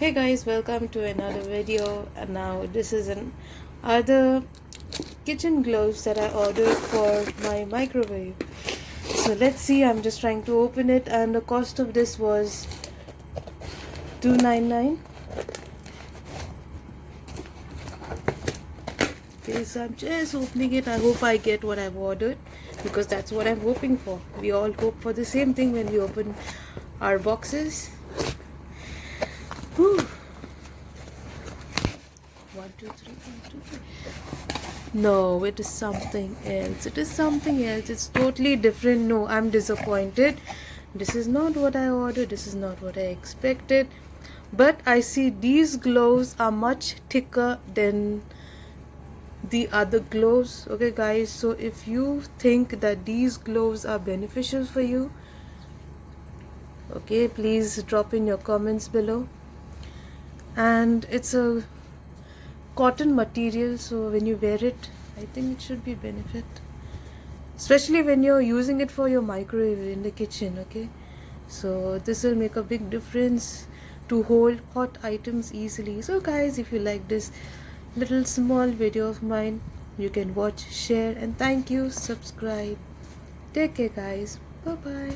Hey guys, welcome to another video. And now this is an other kitchen gloves that I ordered for my microwave. So let's see. I'm just trying to open it, and the cost of this was $2.99. Okay, so I'm just opening it. I hope I get what I've ordered, because that's what I'm hoping for. We all hope for the same thing when we open our boxes. Whew. 1, 2, 3, 1, 2, 3. No, it is something else. It is something else. It's totally different. No, I'm disappointed. This is not what I ordered. This is not what I expected. But I see these gloves are much thicker than the other gloves. Okay guys, so if you think that these gloves are beneficial for you, okay, please drop in your comments below. And it's a cotton material, so when you wear it, I think it should be benefit, especially when you're using it for your microwave in the kitchen. Okay, so this will make a big difference to hold hot items easily. So guys, if you like this little small video of mine, you can watch, share, and thank you, subscribe. Take care guys, bye bye.